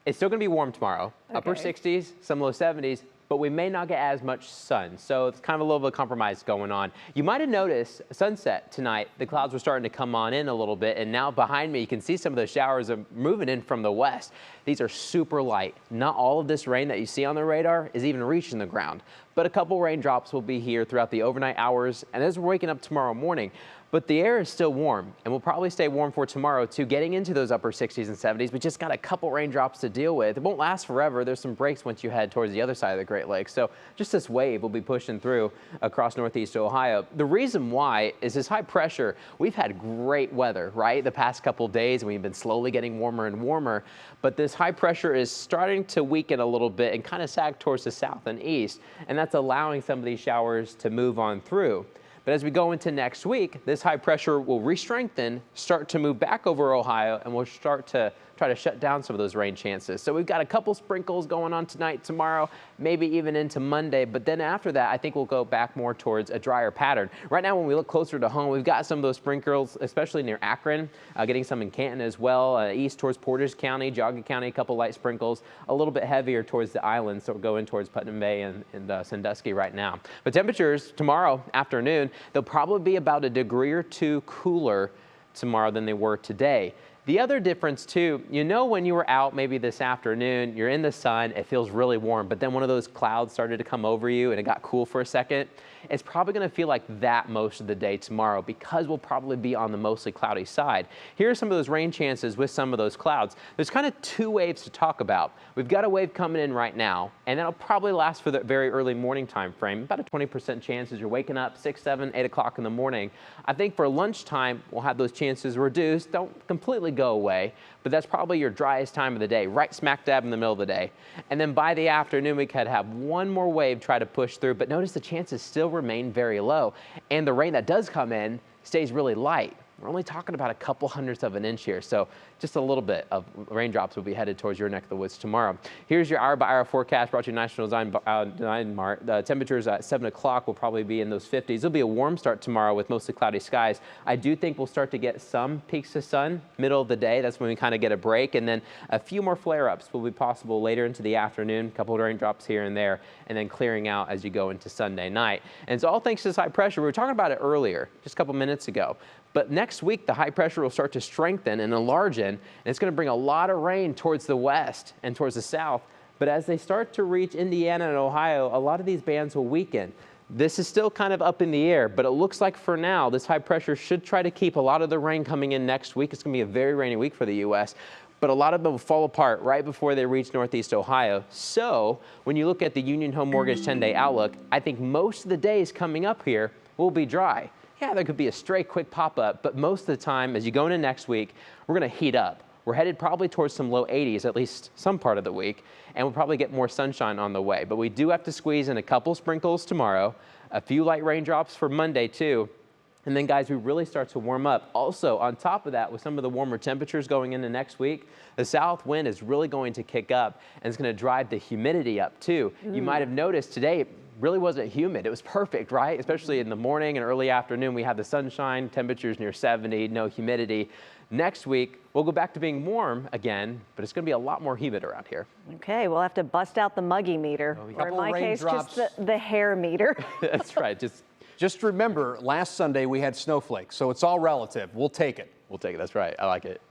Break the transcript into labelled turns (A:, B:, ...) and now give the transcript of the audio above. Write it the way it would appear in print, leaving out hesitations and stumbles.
A: It's still going to be warm tomorrow, upper 60s, some low 70s, but we may not get as much sun. So it's kind of a little bit of compromise going on. You might have noticed sunset tonight, the clouds were starting to come on in a little bit. And now behind me, you can see some of the showers are moving in from the west. These are super light. Not all of this rain that you see on the radar is even reaching the ground. But a couple raindrops will be here throughout the overnight hours and as we're waking up tomorrow morning. But the air is still warm and will probably stay warm for tomorrow too, getting into those upper 60s and 70s. We just got a couple raindrops to deal with. It won't last forever. There's some breaks once you head towards the other side of the Great Lakes. So just this wave will be pushing through across northeast Ohio. The reason why is this high pressure. We've had great weather, right? The past couple of days, we've been slowly getting warmer and warmer, but this high pressure is starting to weaken a little bit and kind of sag towards the south and east. And that's allowing some of these showers to move on through. But as we go into next week, this high pressure will re-strengthen, start to move back over Ohio, and we'll start to try to shut down some of those rain chances. So we've got a couple sprinkles going on tonight, tomorrow, maybe even into Monday. But then after that, I think we'll go back more towards a drier pattern. Right now, when we look closer to home, we've got some of those sprinkles, especially near Akron, getting some in Canton as well, east towards Portage County, Geauga County, a couple light sprinkles, a little bit heavier towards the islands, so we're going towards Putnam Bay and Sandusky right now. But temperatures tomorrow afternoon, they'll probably be about a degree or two cooler tomorrow than they were today. The other difference too, you know, when you were out maybe this afternoon, you're in the sun, it feels really warm, but then one of those clouds started to come over you and it got cool for a second. It's probably going to feel like that most of the day tomorrow because we'll probably be on the mostly cloudy side. Here are some of those rain chances with some of those clouds. There's kind of two waves to talk about. We've got a wave coming in right now, and that'll probably last for the very early morning time frame. About a 20% chance as you're waking up 6, 7, 8 o'clock in the morning. I think for lunchtime, we'll have those chances reduced. Don't completely go away, but that's probably your driest time of the day, right smack dab in the middle of the day. And then by the afternoon, we could have one more wave try to push through, but notice the chances still remain very low. And the rain that does come in stays really light. We're only talking about a couple hundredths of an inch here, so just a little bit of raindrops will be headed towards your neck of the woods tomorrow. Here's your hour-by-hour forecast brought to you National Design Mart. The temperatures at 7 o'clock will probably be in those 50s. It'll be a warm start tomorrow with mostly cloudy skies. I do think we'll start to get some peaks of sun middle of the day. That's when we kind of get a break, and then a few more flare-ups will be possible later into the afternoon, a couple of raindrops here and there, and then clearing out as you go into Sunday night. And it's all thanks to this high pressure. We were talking about it earlier, just a couple minutes ago. But next week, the high pressure will start to strengthen and enlarge in, and it's going to bring a lot of rain towards the west and towards the south. But as they start to reach Indiana and Ohio, a lot of these bands will weaken. This is still kind of up in the air, but it looks like for now, this high pressure should try to keep a lot of the rain coming in next week. It's going to be a very rainy week for the U.S., but a lot of them will fall apart right before they reach northeast Ohio. So when you look at the Union Home Mortgage 10-day outlook, I think most of the days coming up here will be dry. Yeah, there could be a stray quick pop-up, but most of the time, as you go into next week, we're going to heat up. We're headed probably towards some low 80s, at least some part of the week, and we'll probably get more sunshine on the way. But we do have to squeeze in a couple sprinkles tomorrow, a few light raindrops for Monday too, and then guys, we really start to warm up. Also, on top of that, with some of the warmer temperatures going into next week, the south wind is really going to kick up, and it's going to drive the humidity up too. You might have noticed today, really wasn't humid. It was perfect, right? Especially in the morning and early afternoon, we had the sunshine, temperatures near 70, no humidity. Next week, we'll go back to being warm again, but it's going to be a lot more humid around here.
B: Okay, we'll have to bust out the muggy meter, or in my case, just the hair meter.
A: That's right.
C: Just remember, last Sunday we had snowflakes, so it's all relative. We'll take it.
A: We'll take it. That's right. I like it.